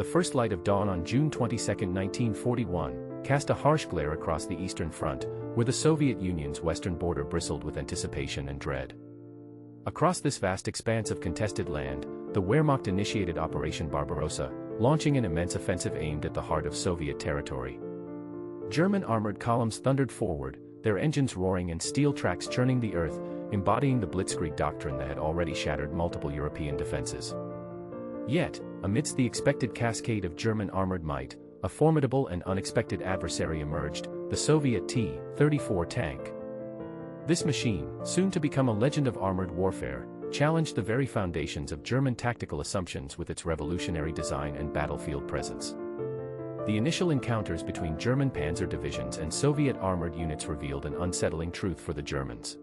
The first light of dawn on June 22, 1941, cast a harsh glare across the Eastern Front, where the Soviet Union's western border bristled with anticipation and dread. Across this vast expanse of contested land, the Wehrmacht initiated Operation Barbarossa, launching an immense offensive aimed at the heart of Soviet territory. German armored columns thundered forward, their engines roaring and steel tracks churning the earth, embodying the Blitzkrieg doctrine that had already shattered multiple European defenses. Yet, amidst the expected cascade of German armored might, a formidable and unexpected adversary emerged, the Soviet T-34 tank. This machine, soon to become a legend of armored warfare, challenged the very foundations of German tactical assumptions with its revolutionary design and battlefield presence. The initial encounters between German panzer divisions and Soviet armored units revealed an unsettling truth for the Germans.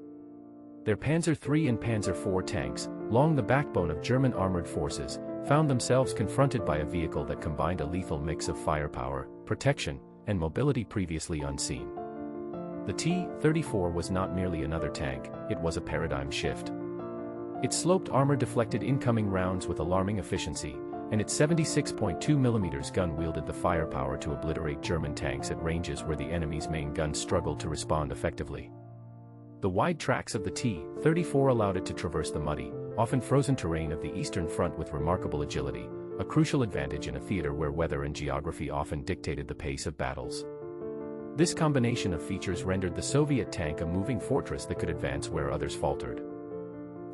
Their Panzer III and Panzer IV tanks, long the backbone of German armored forces, found themselves confronted by a vehicle that combined a lethal mix of firepower, protection, and mobility previously unseen. The T-34 was not merely another tank, it was a paradigm shift. Its sloped armor deflected incoming rounds with alarming efficiency, and its 76.2mm gun wielded the firepower to obliterate German tanks at ranges where the enemy's main guns struggled to respond effectively. The wide tracks of the T-34 allowed it to traverse the muddy, often frozen terrain of the Eastern Front with remarkable agility, a crucial advantage in a theater where weather and geography often dictated the pace of battles. This combination of features rendered the Soviet tank a moving fortress that could advance where others faltered.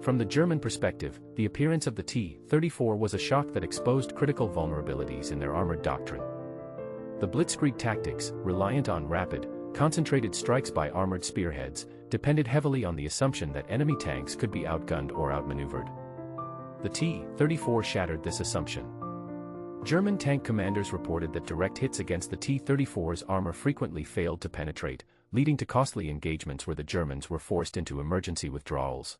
From the German perspective, the appearance of the T-34 was a shock that exposed critical vulnerabilities in their armored doctrine. The Blitzkrieg tactics, reliant on rapid, concentrated strikes by armored spearheads, depended heavily on the assumption that enemy tanks could be outgunned or outmaneuvered. The T-34 shattered this assumption. German tank commanders reported that direct hits against the T-34's armor frequently failed to penetrate, leading to costly engagements where the Germans were forced into emergency withdrawals.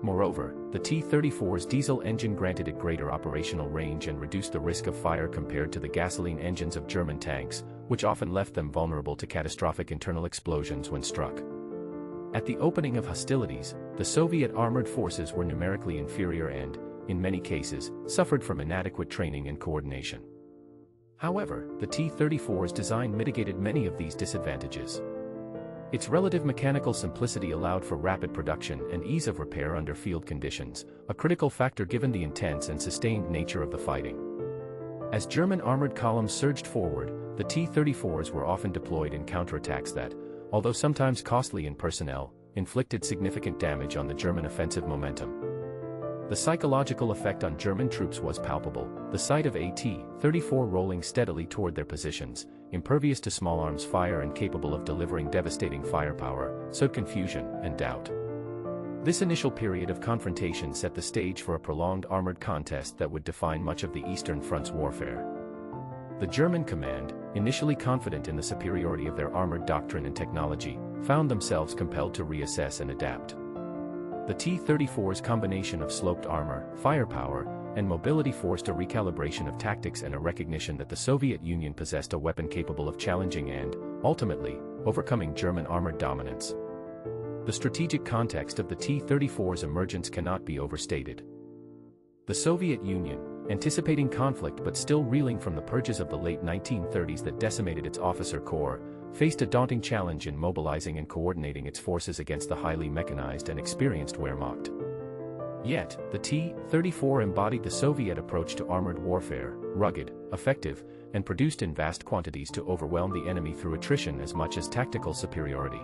Moreover, the T-34's diesel engine granted it greater operational range and reduced the risk of fire compared to the gasoline engines of German tanks, which often left them vulnerable to catastrophic internal explosions when struck. At the opening of hostilities, the Soviet armored forces were numerically inferior and, in many cases, suffered from inadequate training and coordination. However, the T-34's design mitigated many of these disadvantages. Its relative mechanical simplicity allowed for rapid production and ease of repair under field conditions, a critical factor given the intense and sustained nature of the fighting. As German armored columns surged forward, the T-34s were often deployed in counterattacks that, although sometimes costly in personnel, inflicted significant damage on the German offensive momentum. The psychological effect on German troops was palpable, the sight of a T-34 rolling steadily toward their positions, impervious to small arms fire and capable of delivering devastating firepower, sowed confusion and doubt. This initial period of confrontation set the stage for a prolonged armored contest that would define much of the Eastern Front's warfare. The German command, initially confident in the superiority of their armored doctrine and technology, found themselves compelled to reassess and adapt. The T-34's combination of sloped armor, firepower, and mobility forced a recalibration of tactics and a recognition that the Soviet Union possessed a weapon capable of challenging and, ultimately, overcoming German armored dominance. The strategic context of the T-34's emergence cannot be overstated. The Soviet Union, anticipating conflict but still reeling from the purges of the late 1930s that decimated its officer corps, faced a daunting challenge in mobilizing and coordinating its forces against the highly mechanized and experienced Wehrmacht. Yet, the T-34 embodied the Soviet approach to armored warfare, rugged, effective, and produced in vast quantities to overwhelm the enemy through attrition as much as tactical superiority.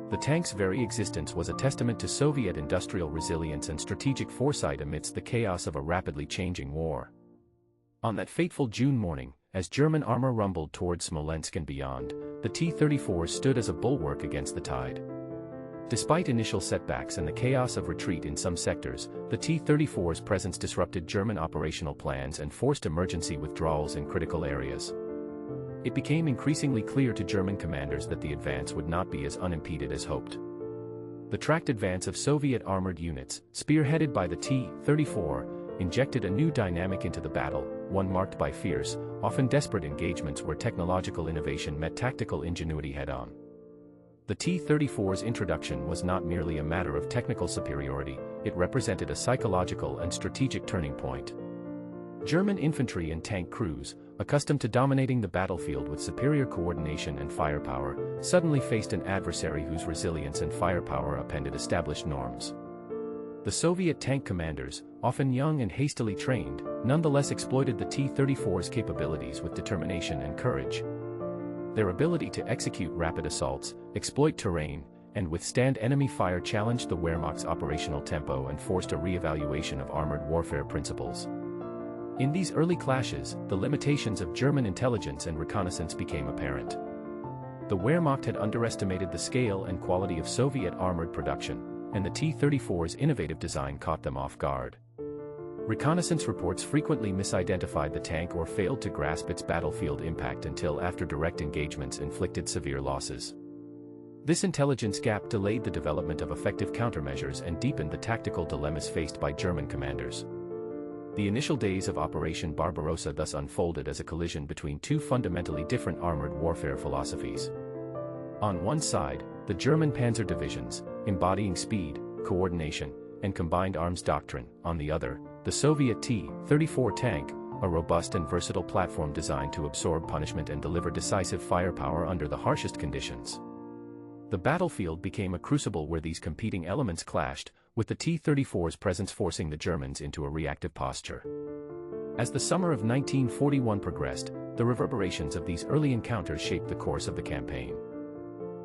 The tank's very existence was a testament to Soviet industrial resilience and strategic foresight amidst the chaos of a rapidly changing war. On that fateful June morning, as German armor rumbled toward Smolensk and beyond, the T-34 stood as a bulwark against the tide. Despite initial setbacks and the chaos of retreat in some sectors, the T-34's presence disrupted German operational plans and forced emergency withdrawals in critical areas. It became increasingly clear to German commanders that the advance would not be as unimpeded as hoped. The tracked advance of Soviet armored units, spearheaded by the T-34, injected a new dynamic into the battle, one marked by fierce, often desperate engagements where technological innovation met tactical ingenuity head-on. The T-34's introduction was not merely a matter of technical superiority, it represented a psychological and strategic turning point. German infantry and tank crews, accustomed to dominating the battlefield with superior coordination and firepower, suddenly faced an adversary whose resilience and firepower upended established norms. The Soviet tank commanders, often young and hastily trained, nonetheless exploited the T-34's capabilities with determination and courage. Their ability to execute rapid assaults, exploit terrain, and withstand enemy fire challenged the Wehrmacht's operational tempo and forced a re-evaluation of armored warfare principles. In these early clashes, the limitations of German intelligence and reconnaissance became apparent. The Wehrmacht had underestimated the scale and quality of Soviet armored production, and the T-34's innovative design caught them off guard. Reconnaissance reports frequently misidentified the tank or failed to grasp its battlefield impact until after direct engagements inflicted severe losses. This intelligence gap delayed the development of effective countermeasures and deepened the tactical dilemmas faced by German commanders. The initial days of Operation Barbarossa thus unfolded as a collision between two fundamentally different armored warfare philosophies. On one side, the German panzer divisions, embodying speed, coordination, and combined arms doctrine; on the other, the Soviet T-34 tank, a robust and versatile platform designed to absorb punishment and deliver decisive firepower under the harshest conditions. The battlefield became a crucible where these competing elements clashed, with the T-34's presence forcing the Germans into a reactive posture. As the summer of 1941 progressed, the reverberations of these early encounters shaped the course of the campaign.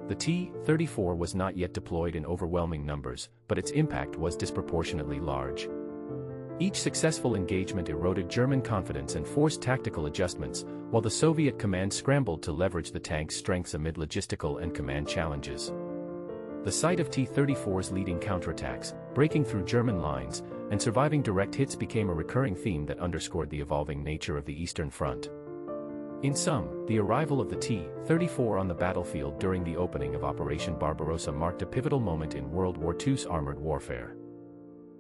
The T-34 was not yet deployed in overwhelming numbers, but its impact was disproportionately large. Each successful engagement eroded German confidence and forced tactical adjustments, while the Soviet command scrambled to leverage the tank's strengths amid logistical and command challenges. The sight of T-34's leading counterattacks, breaking through German lines, and surviving direct hits became a recurring theme that underscored the evolving nature of the Eastern Front. In sum, the arrival of the T-34 on the battlefield during the opening of Operation Barbarossa marked a pivotal moment in World War II's armored warfare.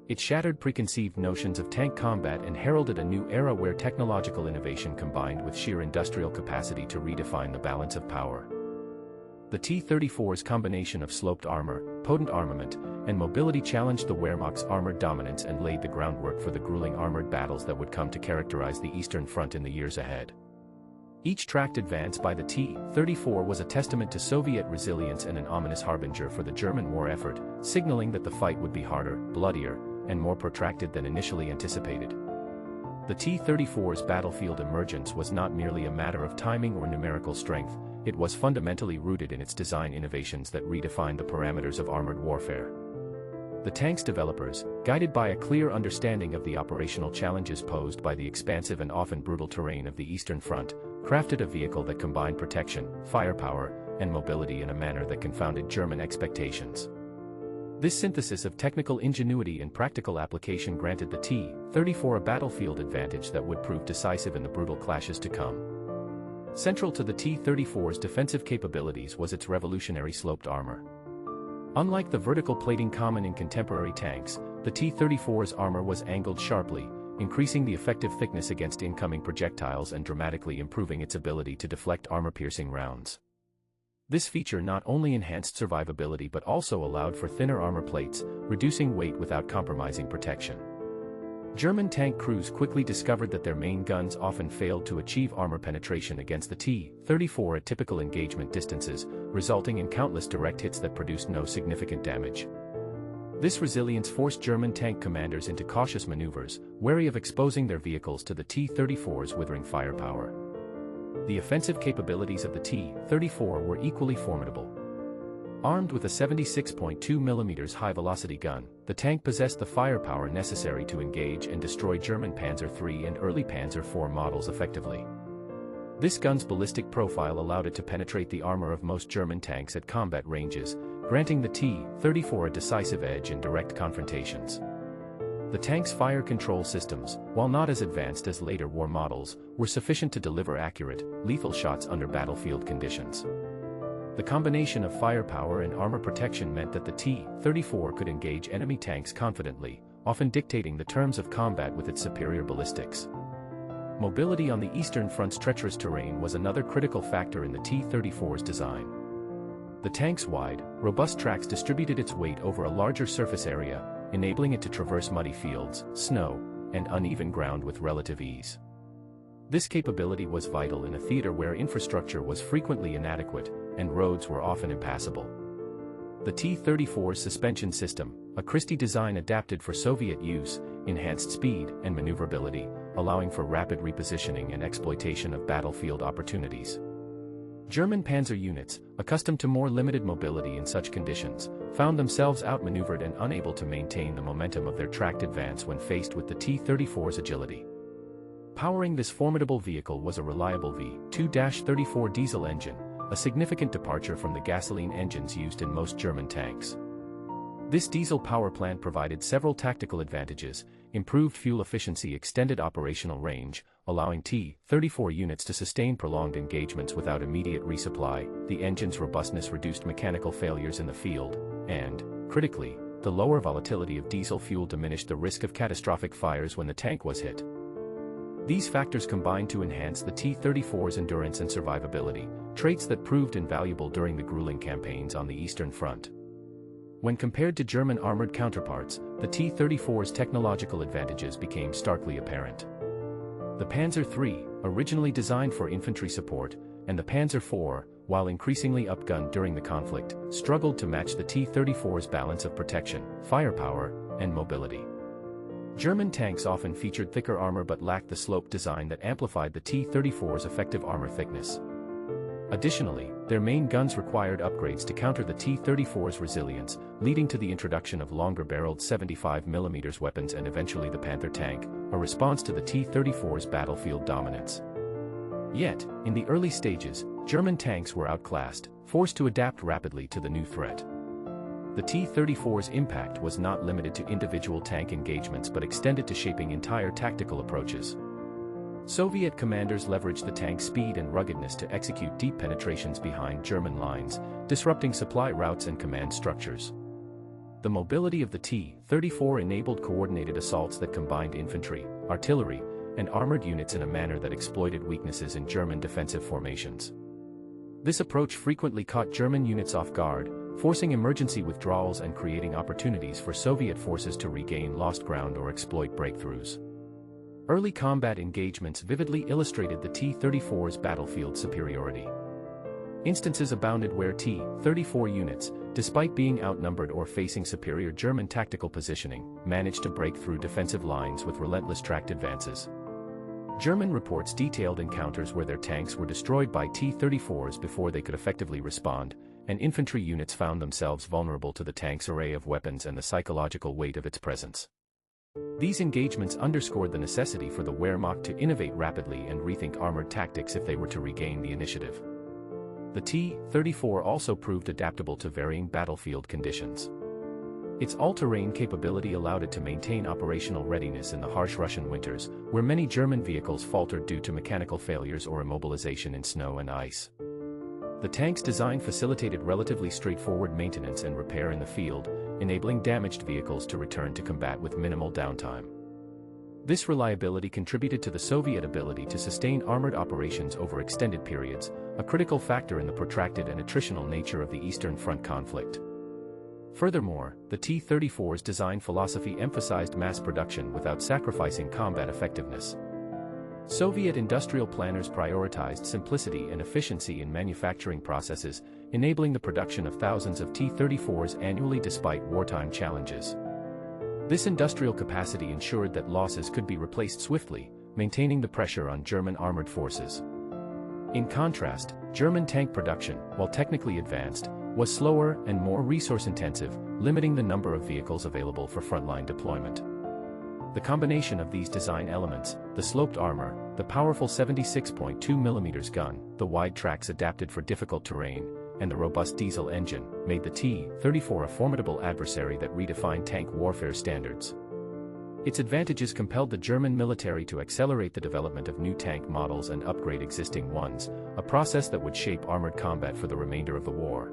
It shattered preconceived notions of tank combat and heralded a new era where technological innovation combined with sheer industrial capacity to redefine the balance of power. The T-34's combination of sloped armor, potent armament, and mobility challenged the Wehrmacht's armored dominance and laid the groundwork for the grueling armored battles that would come to characterize the Eastern Front in the years ahead. Each tracked advance by the T-34 was a testament to Soviet resilience and an ominous harbinger for the German war effort, signaling that the fight would be harder, bloodier, and more protracted than initially anticipated. The T-34's battlefield emergence was not merely a matter of timing or numerical strength, it was fundamentally rooted in its design innovations that redefined the parameters of armored warfare. The tank's developers, guided by a clear understanding of the operational challenges posed by the expansive and often brutal terrain of the Eastern Front, crafted a vehicle that combined protection, firepower, and mobility in a manner that confounded German expectations. This synthesis of technical ingenuity and practical application granted the T-34 a battlefield advantage that would prove decisive in the brutal clashes to come. Central to the T-34's defensive capabilities was its revolutionary sloped armor. Unlike the vertical plating common in contemporary tanks, the T-34's armor was angled sharply, increasing the effective thickness against incoming projectiles and dramatically improving its ability to deflect armor-piercing rounds. This feature not only enhanced survivability but also allowed for thinner armor plates, reducing weight without compromising protection. German tank crews quickly discovered that their main guns often failed to achieve armor penetration against the T-34 at typical engagement distances, resulting in countless direct hits that produced no significant damage. This resilience forced German tank commanders into cautious maneuvers, wary of exposing their vehicles to the T-34's withering firepower. The offensive capabilities of the T-34 were equally formidable. Armed with a 76.2 mm high-velocity gun, the tank possessed the firepower necessary to engage and destroy German Panzer III and early Panzer IV models effectively. This gun's ballistic profile allowed it to penetrate the armor of most German tanks at combat ranges, granting the T-34 a decisive edge in direct confrontations. The tank's fire control systems, while not as advanced as later war models, were sufficient to deliver accurate, lethal shots under battlefield conditions. The combination of firepower and armor protection meant that the T-34 could engage enemy tanks confidently, often dictating the terms of combat with its superior ballistics. Mobility on the Eastern Front's treacherous terrain was another critical factor in the T-34's design. The tank's wide, robust tracks distributed its weight over a larger surface area, enabling it to traverse muddy fields, snow, and uneven ground with relative ease. This capability was vital in a theater where infrastructure was frequently inadequate and roads were often impassable. The T-34's suspension system, a Christie design adapted for Soviet use, enhanced speed and maneuverability, allowing for rapid repositioning and exploitation of battlefield opportunities. German panzer units, accustomed to more limited mobility in such conditions, found themselves outmaneuvered and unable to maintain the momentum of their tracked advance when faced with the T-34's agility. Powering this formidable vehicle was a reliable V2-34 diesel engine, a significant departure from the gasoline engines used in most German tanks. This diesel power plant provided several tactical advantages: improved fuel efficiency, extended operational range, allowing T-34 units to sustain prolonged engagements without immediate resupply, the engine's robustness reduced mechanical failures in the field, and, critically, the lower volatility of diesel fuel diminished the risk of catastrophic fires when the tank was hit. These factors combined to enhance the T-34's endurance and survivability, traits that proved invaluable during the grueling campaigns on the Eastern Front. When compared to German armored counterparts, the T-34's technological advantages became starkly apparent. The Panzer III, originally designed for infantry support, and the Panzer IV, while increasingly upgunned during the conflict, struggled to match the T-34's balance of protection, firepower, and mobility. German tanks often featured thicker armor but lacked the sloped design that amplified the T-34's effective armor thickness. Additionally, their main guns required upgrades to counter the T-34's resilience, leading to the introduction of longer-barreled 75mm weapons and eventually the Panther tank, a response to the T-34's battlefield dominance. Yet, in the early stages, German tanks were outclassed, forced to adapt rapidly to the new threat. The T-34's impact was not limited to individual tank engagements but extended to shaping entire tactical approaches. Soviet commanders leveraged the tank's speed and ruggedness to execute deep penetrations behind German lines, disrupting supply routes and command structures. The mobility of the T-34 enabled coordinated assaults that combined infantry, artillery, and armored units in a manner that exploited weaknesses in German defensive formations. This approach frequently caught German units off guard, forcing emergency withdrawals and creating opportunities for Soviet forces to regain lost ground or exploit breakthroughs. Early combat engagements vividly illustrated the T-34's battlefield superiority. Instances abounded where T-34 units, despite being outnumbered or facing superior German tactical positioning, managed to break through defensive lines with relentless tracked advances. German reports detailed encounters where their tanks were destroyed by T-34s before they could effectively respond, and infantry units found themselves vulnerable to the tank's array of weapons and the psychological weight of its presence. These engagements underscored the necessity for the Wehrmacht to innovate rapidly and rethink armored tactics if they were to regain the initiative. The T-34 also proved adaptable to varying battlefield conditions. Its all-terrain capability allowed it to maintain operational readiness in the harsh Russian winters, where many German vehicles faltered due to mechanical failures or immobilization in snow and ice. The tank's design facilitated relatively straightforward maintenance and repair in the field, enabling damaged vehicles to return to combat with minimal downtime. This reliability contributed to the Soviet ability to sustain armored operations over extended periods, a critical factor in the protracted and attritional nature of the Eastern Front conflict. Furthermore, the T-34's design philosophy emphasized mass production without sacrificing combat effectiveness. Soviet industrial planners prioritized simplicity and efficiency in manufacturing processes, enabling the production of thousands of T-34s annually despite wartime challenges. This industrial capacity ensured that losses could be replaced swiftly, maintaining the pressure on German armored forces. In contrast, German tank production, while technically advanced, was slower and more resource-intensive, limiting the number of vehicles available for frontline deployment. The combination of these design elements, the sloped armor, the powerful 76.2mm gun, the wide tracks adapted for difficult terrain, and the robust diesel engine, made the T-34 a formidable adversary that redefined tank warfare standards. Its advantages compelled the German military to accelerate the development of new tank models and upgrade existing ones, a process that would shape armored combat for the remainder of the war.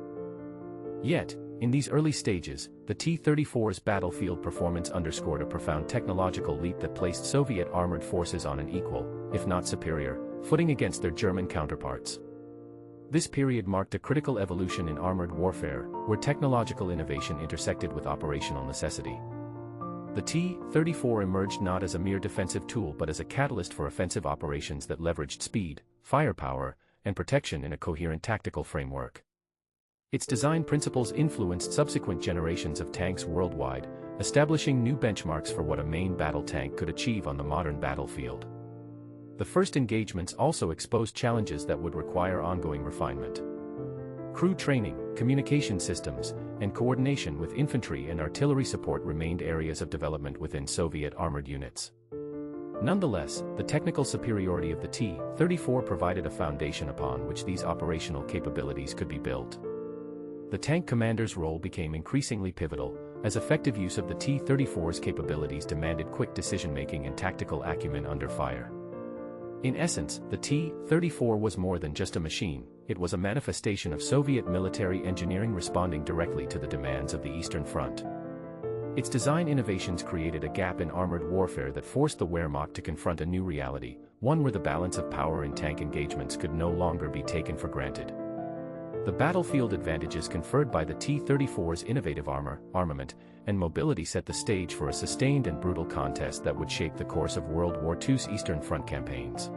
Yet, in these early stages, the T-34's battlefield performance underscored a profound technological leap that placed Soviet armored forces on an equal, if not superior, footing against their German counterparts. This period marked a critical evolution in armored warfare, where technological innovation intersected with operational necessity. The T-34 emerged not as a mere defensive tool but as a catalyst for offensive operations that leveraged speed, firepower, and protection in a coherent tactical framework. Its design principles influenced subsequent generations of tanks worldwide, establishing new benchmarks for what a main battle tank could achieve on the modern battlefield. The first engagements also exposed challenges that would require ongoing refinement. Crew training, communication systems, and coordination with infantry and artillery support remained areas of development within Soviet armored units. Nonetheless, the technical superiority of the T-34 provided a foundation upon which these operational capabilities could be built. The tank commander's role became increasingly pivotal, as effective use of the T-34's capabilities demanded quick decision-making and tactical acumen under fire. In essence, the T-34 was more than just a machine, it was a manifestation of Soviet military engineering responding directly to the demands of the Eastern Front. Its design innovations created a gap in armored warfare that forced the Wehrmacht to confront a new reality, one where the balance of power in tank engagements could no longer be taken for granted. The battlefield advantages conferred by the T-34's innovative armament, and mobility set the stage for a sustained and brutal contest that would shape the course of World War II's Eastern Front campaigns.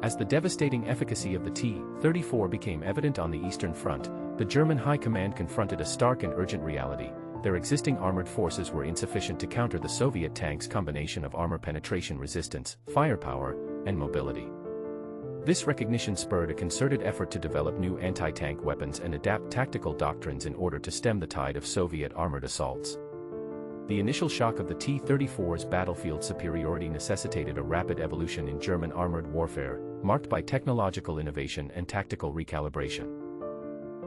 As the devastating efficacy of the T-34 became evident on the Eastern Front, the German High Command confronted a stark and urgent reality: their existing armored forces were insufficient to counter the Soviet tanks' combination of armor penetration resistance, firepower, and mobility. This recognition spurred a concerted effort to develop new anti-tank weapons and adapt tactical doctrines in order to stem the tide of Soviet armored assaults. The initial shock of the T-34's battlefield superiority necessitated a rapid evolution in German armored warfare, marked by technological innovation and tactical recalibration.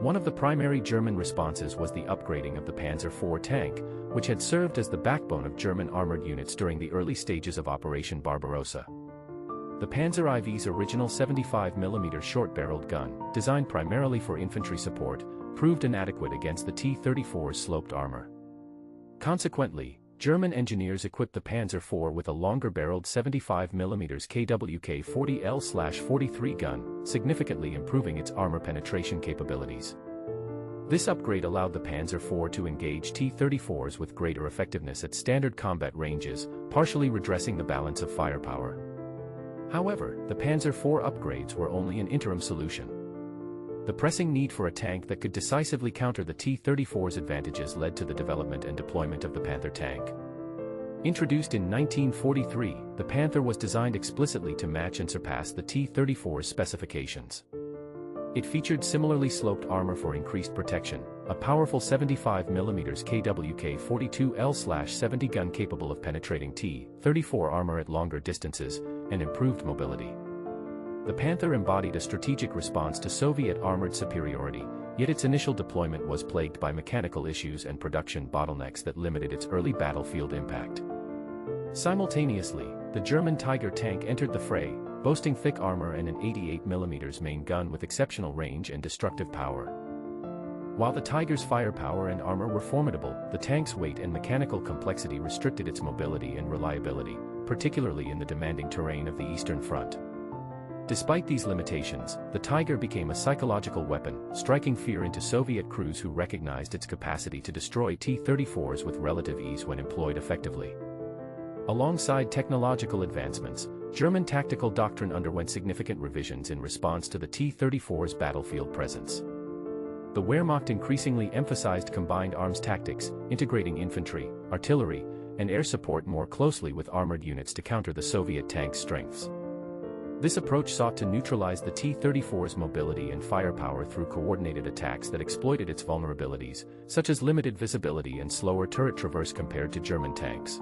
One of the primary German responses was the upgrading of the Panzer IV tank, which had served as the backbone of German armored units during the early stages of Operation Barbarossa. The Panzer IV's original 75mm short-barreled gun, designed primarily for infantry support, proved inadequate against the T-34's sloped armor. Consequently, German engineers equipped the Panzer IV with a longer-barreled 75mm KWK-40L/43 gun, significantly improving its armor penetration capabilities. This upgrade allowed the Panzer IV to engage T-34s with greater effectiveness at standard combat ranges, partially redressing the balance of firepower. However, the Panzer IV upgrades were only an interim solution. The pressing need for a tank that could decisively counter the T-34's advantages led to the development and deployment of the Panther tank. Introduced in 1943, the Panther was designed explicitly to match and surpass the T-34's specifications. It featured similarly sloped armor for increased protection, a powerful 75mm KWK-42L/70 gun capable of penetrating T-34 armor at longer distances, and improved mobility. The Panther embodied a strategic response to Soviet armored superiority, yet its initial deployment was plagued by mechanical issues and production bottlenecks that limited its early battlefield impact. Simultaneously, the German Tiger tank entered the fray, boasting thick armor and an 88mm main gun with exceptional range and destructive power. While the Tiger's firepower and armor were formidable, the tank's weight and mechanical complexity restricted its mobility and reliability, particularly in the demanding terrain of the Eastern Front. Despite these limitations, the Tiger became a psychological weapon, striking fear into Soviet crews who recognized its capacity to destroy T-34s with relative ease when employed effectively. Alongside technological advancements, German tactical doctrine underwent significant revisions in response to the T-34's battlefield presence. The Wehrmacht increasingly emphasized combined arms tactics, integrating infantry, artillery, and air support more closely with armored units to counter the Soviet tank's strengths. This approach sought to neutralize the T-34's mobility and firepower through coordinated attacks that exploited its vulnerabilities, such as limited visibility and slower turret traverse compared to German tanks.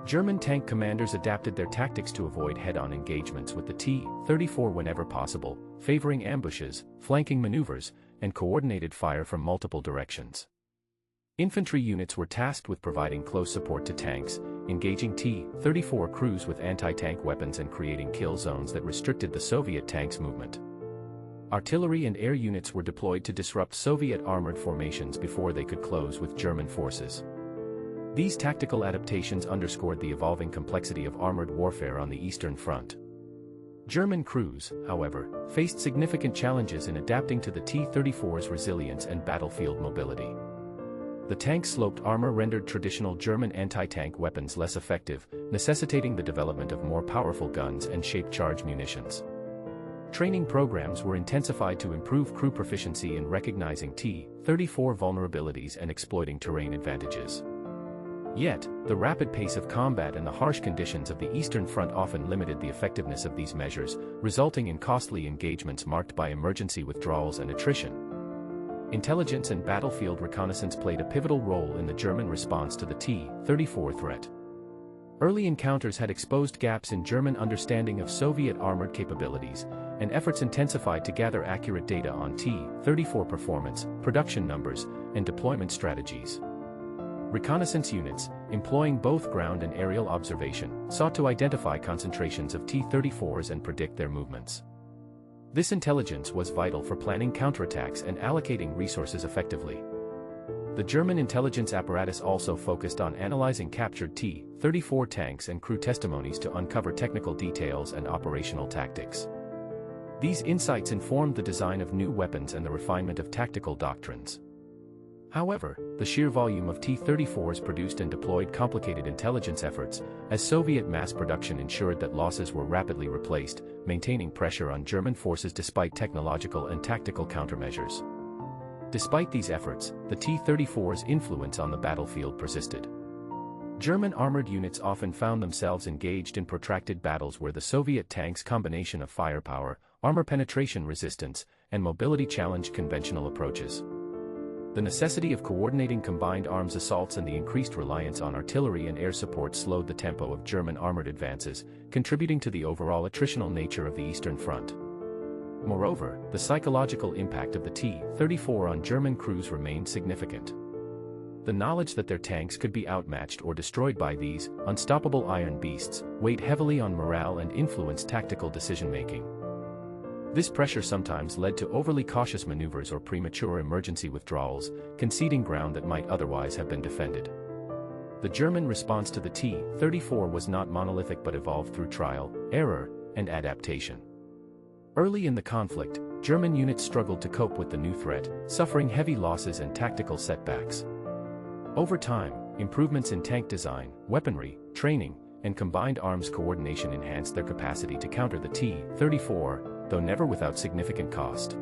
German tank commanders adapted their tactics to avoid head-on engagements with the T-34 whenever possible, favoring ambushes, flanking maneuvers, and coordinated fire from multiple directions. Infantry units were tasked with providing close support to tanks, engaging T-34 crews with anti-tank weapons and creating kill zones that restricted the Soviet tanks' movement. Artillery and air units were deployed to disrupt Soviet armored formations before they could close with German forces. These tactical adaptations underscored the evolving complexity of armored warfare on the Eastern Front. German crews, however, faced significant challenges in adapting to the T-34's resilience and battlefield mobility. The tank-sloped armor rendered traditional German anti-tank weapons less effective, necessitating the development of more powerful guns and shape-charge munitions. Training programs were intensified to improve crew proficiency in recognizing T-34 vulnerabilities and exploiting terrain advantages. Yet, the rapid pace of combat and the harsh conditions of the Eastern Front often limited the effectiveness of these measures, resulting in costly engagements marked by emergency withdrawals and attrition. Intelligence and battlefield reconnaissance played a pivotal role in the German response to the T-34 threat. Early encounters had exposed gaps in German understanding of Soviet armored capabilities, and efforts intensified to gather accurate data on T-34 performance, production numbers, and deployment strategies. Reconnaissance units, employing both ground and aerial observation, sought to identify concentrations of T-34s and predict their movements. This intelligence was vital for planning counterattacks and allocating resources effectively. The German intelligence apparatus also focused on analyzing captured T-34 tanks and crew testimonies to uncover technical details and operational tactics. These insights informed the design of new weapons and the refinement of tactical doctrines. However, the sheer volume of T-34s produced and deployed complicated intelligence efforts, as Soviet mass production ensured that losses were rapidly replaced, maintaining pressure on German forces despite technological and tactical countermeasures. Despite these efforts, the T-34's influence on the battlefield persisted. German armored units often found themselves engaged in protracted battles where the Soviet tanks' combination of firepower, armor penetration resistance, and mobility challenged conventional approaches. The necessity of coordinating combined arms assaults and the increased reliance on artillery and air support slowed the tempo of German armored advances, contributing to the overall attritional nature of the Eastern Front. Moreover, the psychological impact of the T-34 on German crews remained significant. The knowledge that their tanks could be outmatched or destroyed by these unstoppable iron beasts weighed heavily on morale and influenced tactical decision-making. This pressure sometimes led to overly cautious maneuvers or premature emergency withdrawals, conceding ground that might otherwise have been defended. The German response to the T-34 was not monolithic but evolved through trial, error, and adaptation. Early in the conflict, German units struggled to cope with the new threat, suffering heavy losses and tactical setbacks. Over time, improvements in tank design, weaponry, training, and combined arms coordination enhanced their capacity to counter the T-34, though never without significant cost.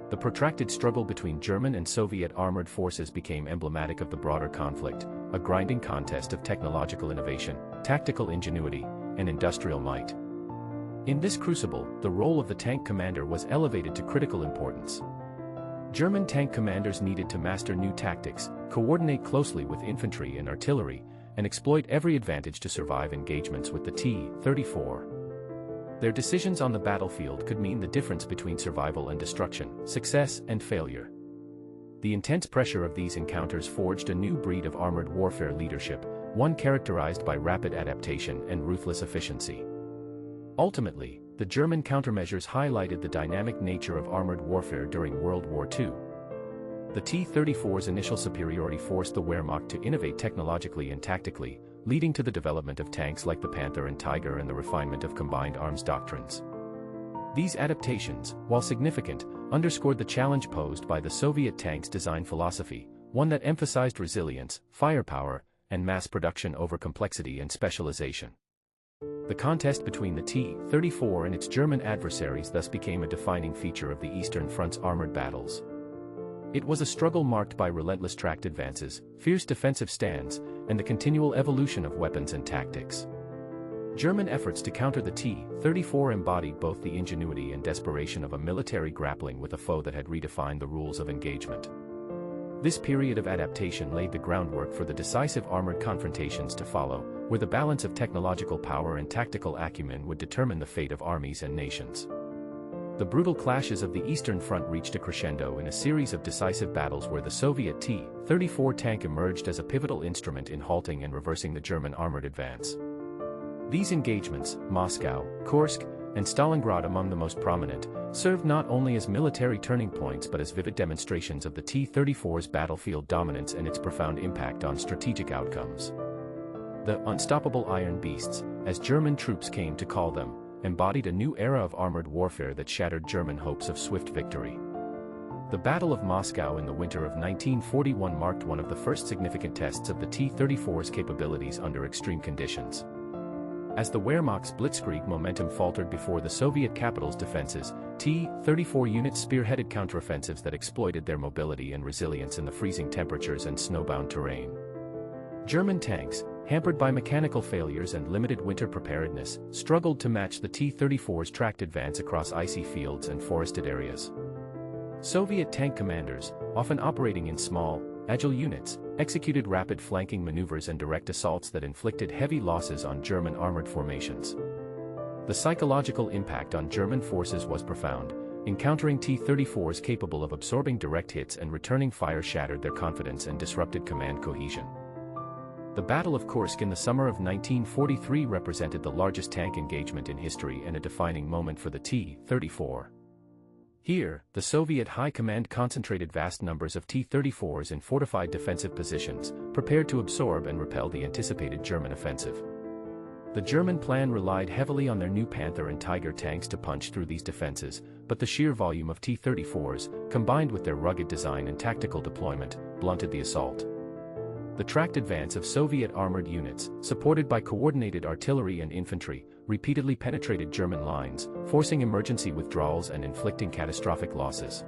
The protracted struggle between German and Soviet armored forces became emblematic of the broader conflict, a grinding contest of technological innovation, tactical ingenuity, and industrial might. In this crucible, the role of the tank commander was elevated to critical importance. German tank commanders needed to master new tactics, coordinate closely with infantry and artillery, and exploit every advantage to survive engagements with the T-34. Their decisions on the battlefield could mean the difference between survival and destruction, success and failure. The intense pressure of these encounters forged a new breed of armored warfare leadership, one characterized by rapid adaptation and ruthless efficiency. Ultimately, the German countermeasures highlighted the dynamic nature of armored warfare during World War II. The T-34's initial superiority forced the Wehrmacht to innovate technologically and tactically, leading to the development of tanks like the Panther and Tiger and the refinement of combined arms doctrines. These adaptations, while significant, underscored the challenge posed by the Soviet tank's design philosophy, one that emphasized resilience, firepower, and mass production over complexity and specialization. The contest between the T-34 and its German adversaries thus became a defining feature of the Eastern Front's armored battles. It was a struggle marked by relentless tracked advances, fierce defensive stands, and the continual evolution of weapons and tactics. German efforts to counter the T-34 embodied both the ingenuity and desperation of a military grappling with a foe that had redefined the rules of engagement. This period of adaptation laid the groundwork for the decisive armored confrontations to follow, where the balance of technological power and tactical acumen would determine the fate of armies and nations. The brutal clashes of the Eastern Front reached a crescendo in a series of decisive battles where the Soviet T-34 tank emerged as a pivotal instrument in halting and reversing the German armored advance. These engagements, Moscow, Kursk, and Stalingrad among the most prominent, served not only as military turning points but as vivid demonstrations of the T-34's battlefield dominance and its profound impact on strategic outcomes. The unstoppable iron beasts, as German troops came to call them, embodied a new era of armored warfare that shattered German hopes of swift victory. The Battle of Moscow in the winter of 1941 marked one of the first significant tests of the T-34's capabilities under extreme conditions. As the Wehrmacht's blitzkrieg momentum faltered before the Soviet capital's defenses, T-34 units spearheaded counteroffensives that exploited their mobility and resilience in the freezing temperatures and snowbound terrain. German tanks, hampered by mechanical failures and limited winter preparedness, struggled to match the T-34's tracked advance across icy fields and forested areas. Soviet tank commanders, often operating in small, agile units, executed rapid flanking maneuvers and direct assaults that inflicted heavy losses on German armored formations. The psychological impact on German forces was profound. Encountering T-34s capable of absorbing direct hits and returning fire shattered their confidence and disrupted command cohesion. The Battle of Kursk in the summer of 1943 represented the largest tank engagement in history and a defining moment for the T-34. Here, the Soviet High Command concentrated vast numbers of T-34s in fortified defensive positions, prepared to absorb and repel the anticipated German offensive. The German plan relied heavily on their new Panther and Tiger tanks to punch through these defenses, but the sheer volume of T-34s, combined with their rugged design and tactical deployment, blunted the assault. The tracked advance of Soviet armored units, supported by coordinated artillery and infantry, repeatedly penetrated German lines, forcing emergency withdrawals and inflicting catastrophic losses.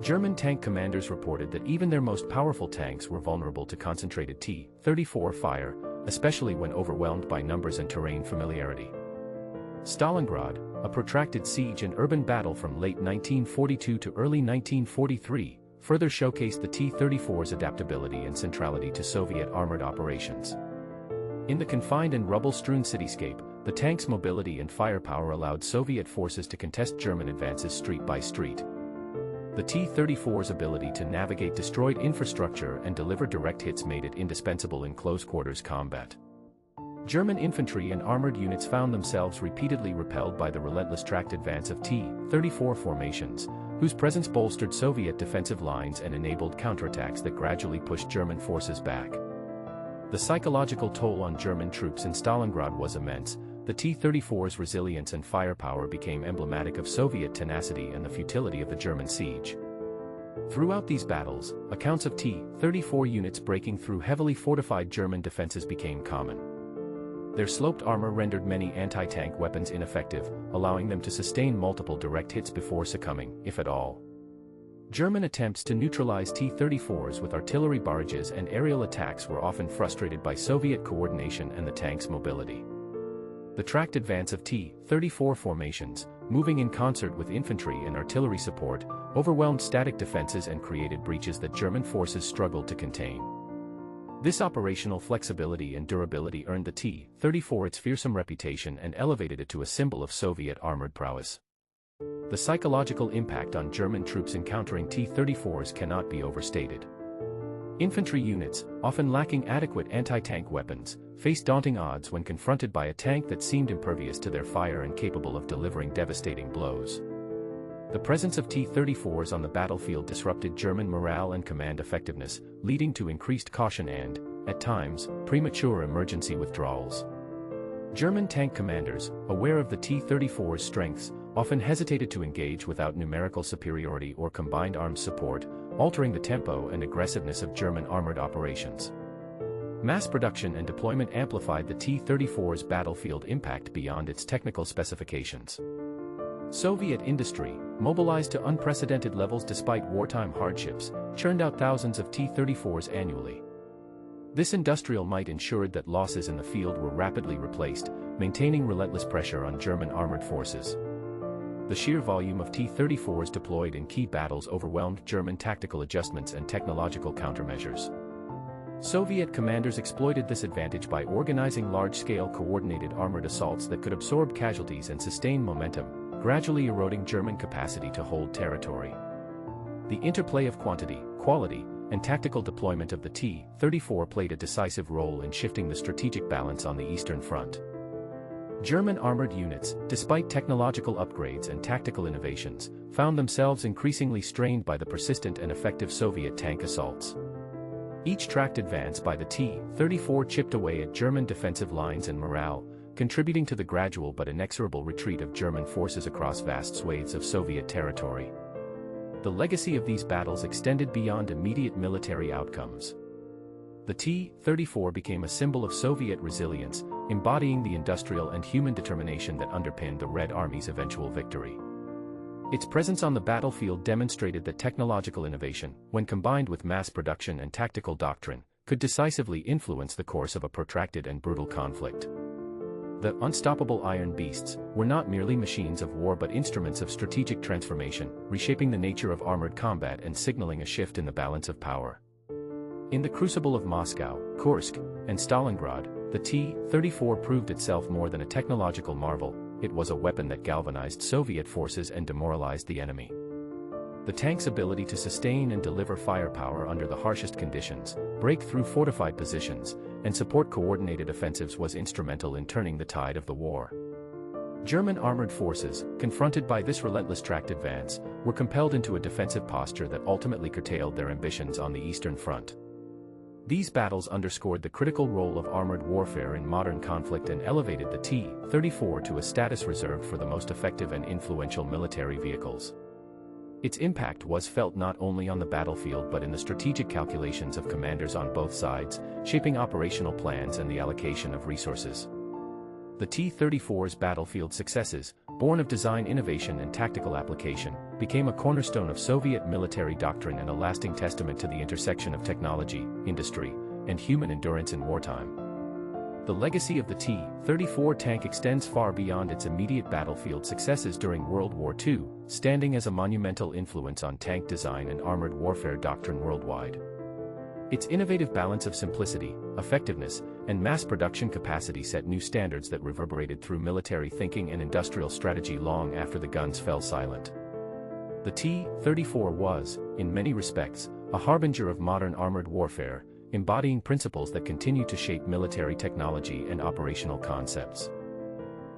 German tank commanders reported that even their most powerful tanks were vulnerable to concentrated T-34 fire, especially when overwhelmed by numbers and terrain familiarity. Stalingrad, a protracted siege and urban battle from late 1942 to early 1943, further showcased the T-34's adaptability and centrality to Soviet armored operations. In the confined and rubble-strewn cityscape, the tank's mobility and firepower allowed Soviet forces to contest German advances street by street. The T-34's ability to navigate destroyed infrastructure and deliver direct hits made it indispensable in close-quarters combat. German infantry and armored units found themselves repeatedly repelled by the relentless tracked advance of T-34 formations, whose presence bolstered Soviet defensive lines and enabled counterattacks that gradually pushed German forces back. The psychological toll on German troops in Stalingrad was immense. The T-34's resilience and firepower became emblematic of Soviet tenacity and the futility of the German siege. Throughout these battles, accounts of T-34 units breaking through heavily fortified German defenses became common. Their sloped armor rendered many anti-tank weapons ineffective, allowing them to sustain multiple direct hits before succumbing, if at all. German attempts to neutralize T-34s with artillery barrages and aerial attacks were often frustrated by Soviet coordination and the tank's mobility. The tracked advance of T-34 formations, moving in concert with infantry and artillery support, overwhelmed static defenses and created breaches that German forces struggled to contain. This operational flexibility and durability earned the T-34 its fearsome reputation and elevated it to a symbol of Soviet armored prowess. The psychological impact on German troops encountering T-34s cannot be overstated. Infantry units, often lacking adequate anti-tank weapons, faced daunting odds when confronted by a tank that seemed impervious to their fire and capable of delivering devastating blows. The presence of T-34s on the battlefield disrupted German morale and command effectiveness, leading to increased caution and, at times, premature emergency withdrawals. German tank commanders, aware of the T-34's strengths, often hesitated to engage without numerical superiority or combined arms support, altering the tempo and aggressiveness of German armored operations. Mass production and deployment amplified the T-34's battlefield impact beyond its technical specifications. Soviet industry, mobilized to unprecedented levels despite wartime hardships, churned out thousands of T-34s annually. This industrial might ensured that losses in the field were rapidly replaced, maintaining relentless pressure on German armored forces. The sheer volume of T-34s deployed in key battles overwhelmed German tactical adjustments and technological countermeasures. Soviet commanders exploited this advantage by organizing large-scale coordinated armored assaults that could absorb casualties and sustain momentum, gradually eroding German capacity to hold territory. The interplay of quantity, quality, and tactical deployment of the T-34 played a decisive role in shifting the strategic balance on the Eastern Front. German armored units, despite technological upgrades and tactical innovations, found themselves increasingly strained by the persistent and effective Soviet tank assaults. Each tracked advance by the T-34 chipped away at German defensive lines and morale, contributing to the gradual but inexorable retreat of German forces across vast swathes of Soviet territory. The legacy of these battles extended beyond immediate military outcomes. The T-34 became a symbol of Soviet resilience, embodying the industrial and human determination that underpinned the Red Army's eventual victory. Its presence on the battlefield demonstrated that technological innovation, when combined with mass production and tactical doctrine, could decisively influence the course of a protracted and brutal conflict. The unstoppable Iron Beasts were not merely machines of war but instruments of strategic transformation, reshaping the nature of armored combat and signaling a shift in the balance of power. In the crucible of Moscow, Kursk, and Stalingrad, the T-34 proved itself more than a technological marvel. It was a weapon that galvanized Soviet forces and demoralized the enemy. The tank's ability to sustain and deliver firepower under the harshest conditions, break through fortified positions, and support coordinated offensives was instrumental in turning the tide of the war. German armored forces, confronted by this relentless tracked advance, were compelled into a defensive posture that ultimately curtailed their ambitions on the Eastern Front. These battles underscored the critical role of armored warfare in modern conflict and elevated the T-34 to a status reserved for the most effective and influential military vehicles. Its impact was felt not only on the battlefield but in the strategic calculations of commanders on both sides, shaping operational plans and the allocation of resources. The T-34's battlefield successes, born of design innovation and tactical application, became a cornerstone of Soviet military doctrine and a lasting testament to the intersection of technology, industry, and human endurance in wartime. The legacy of the T-34 tank extends far beyond its immediate battlefield successes during World War II, standing as a monumental influence on tank design and armored warfare doctrine worldwide. Its innovative balance of simplicity, effectiveness, and mass production capacity set new standards that reverberated through military thinking and industrial strategy long after the guns fell silent. The T-34 was, in many respects, a harbinger of modern armored warfare, embodying principles that continue to shape military technology and operational concepts.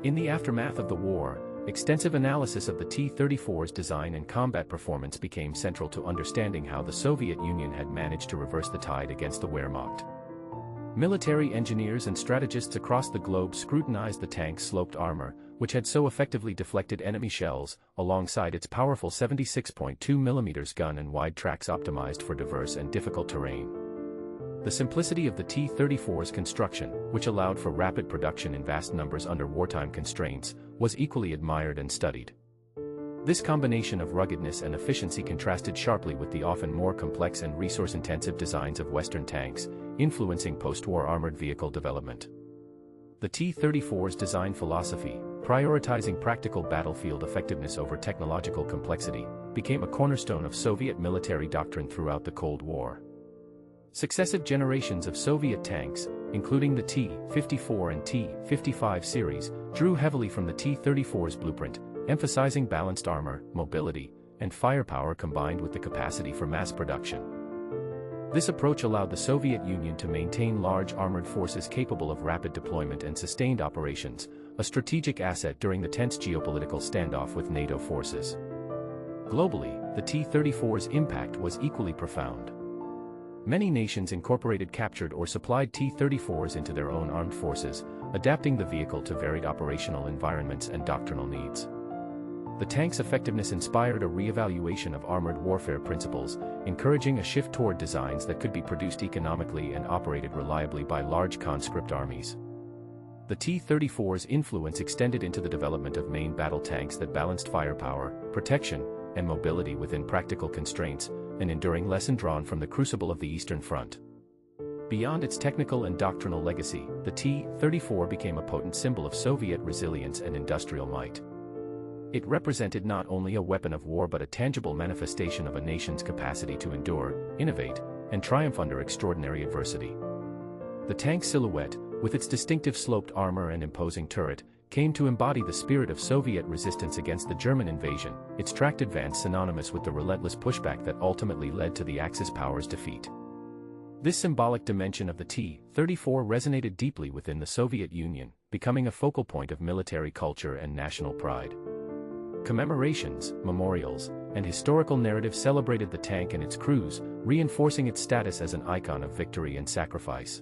In the aftermath of the war, extensive analysis of the T-34's design and combat performance became central to understanding how the Soviet Union had managed to reverse the tide against the Wehrmacht. Military engineers and strategists across the globe scrutinized the tank's sloped armor, which had so effectively deflected enemy shells, alongside its powerful 76.2 mm gun and wide tracks optimized for diverse and difficult terrain. The simplicity of the T-34's construction, which allowed for rapid production in vast numbers under wartime constraints, was equally admired and studied. This combination of ruggedness and efficiency contrasted sharply with the often more complex and resource-intensive designs of Western tanks, influencing post-war armored vehicle development. The T-34's design philosophy, prioritizing practical battlefield effectiveness over technological complexity, became a cornerstone of Soviet military doctrine throughout the Cold War. Successive generations of Soviet tanks, including the T-54 and T-55 series, drew heavily from the T-34's blueprint, emphasizing balanced armor, mobility, and firepower combined with the capacity for mass production. This approach allowed the Soviet Union to maintain large armored forces capable of rapid deployment and sustained operations, a strategic asset during the tense geopolitical standoff with NATO forces. Globally, the T-34's impact was equally profound. Many nations incorporated captured or supplied T-34s into their own armed forces, adapting the vehicle to varied operational environments and doctrinal needs. The tank's effectiveness inspired a re-evaluation of armored warfare principles, encouraging a shift toward designs that could be produced economically and operated reliably by large conscript armies. The T-34's influence extended into the development of main battle tanks that balanced firepower, protection, and mobility within practical constraints, an enduring lesson drawn from the crucible of the Eastern Front. Beyond its technical and doctrinal legacy, the T-34 became a potent symbol of Soviet resilience and industrial might. It represented not only a weapon of war but a tangible manifestation of a nation's capacity to endure, innovate, and triumph under extraordinary adversity. The tank's silhouette, with its distinctive sloped armor and imposing turret, came to embody the spirit of Soviet resistance against the German invasion, its tracked advance synonymous with the relentless pushback that ultimately led to the Axis powers' defeat. This symbolic dimension of the T-34 resonated deeply within the Soviet Union, becoming a focal point of military culture and national pride. Commemorations, memorials, and historical narratives celebrated the tank and its crews, reinforcing its status as an icon of victory and sacrifice.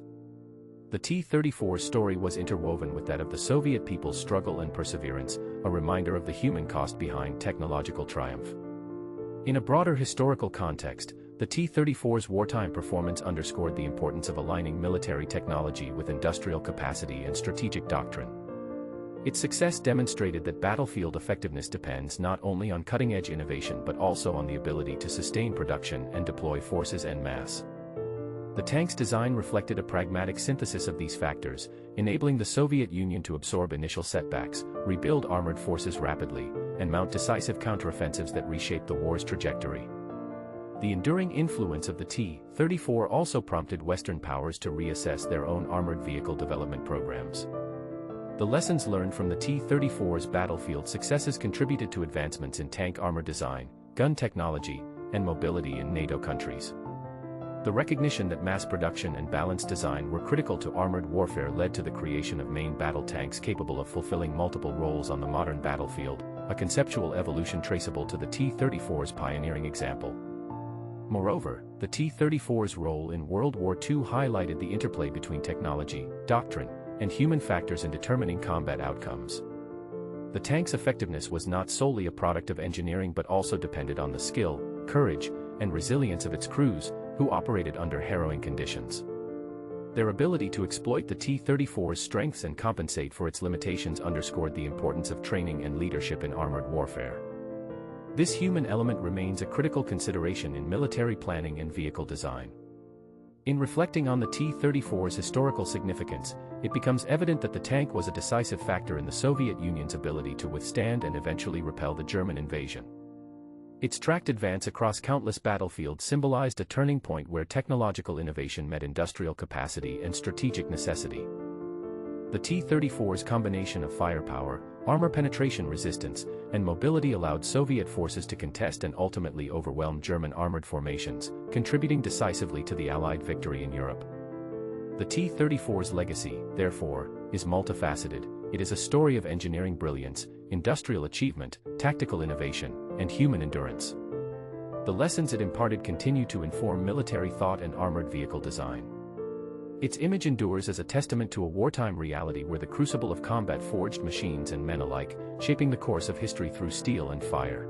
The T-34's story was interwoven with that of the Soviet people's struggle and perseverance, a reminder of the human cost behind technological triumph. In a broader historical context, the T-34's wartime performance underscored the importance of aligning military technology with industrial capacity and strategic doctrine. Its success demonstrated that battlefield effectiveness depends not only on cutting-edge innovation but also on the ability to sustain production and deploy forces en masse. The tank's design reflected a pragmatic synthesis of these factors, enabling the Soviet Union to absorb initial setbacks, rebuild armored forces rapidly, and mount decisive counteroffensives that reshaped the war's trajectory. The enduring influence of the T-34 also prompted Western powers to reassess their own armored vehicle development programs. The lessons learned from the T-34's battlefield successes contributed to advancements in tank armor design, gun technology, and mobility in NATO countries. The recognition that mass production and balanced design were critical to armored warfare led to the creation of main battle tanks capable of fulfilling multiple roles on the modern battlefield, a conceptual evolution traceable to the T-34's pioneering example. Moreover, the T-34's role in World War II highlighted the interplay between technology, doctrine, and human factors in determining combat outcomes. The tank's effectiveness was not solely a product of engineering but also depended on the skill, courage, and resilience of its crews, who operated under harrowing conditions. Their ability to exploit the T-34's strengths and compensate for its limitations underscored the importance of training and leadership in armored warfare. This human element remains a critical consideration in military planning and vehicle design. In reflecting on the T-34's historical significance, it becomes evident that the tank was a decisive factor in the Soviet Union's ability to withstand and eventually repel the German invasion. Its tracked advance across countless battlefields symbolized a turning point where technological innovation met industrial capacity and strategic necessity. The T-34's combination of firepower, armor penetration resistance, and mobility allowed Soviet forces to contest and ultimately overwhelm German armored formations, contributing decisively to the Allied victory in Europe. The T-34's legacy, therefore, is multifaceted. It is a story of engineering brilliance, industrial achievement, tactical innovation, and human endurance. The lessons it imparted continue to inform military thought and armored vehicle design. Its image endures as a testament to a wartime reality where the crucible of combat forged machines and men alike, shaping the course of history through steel and fire.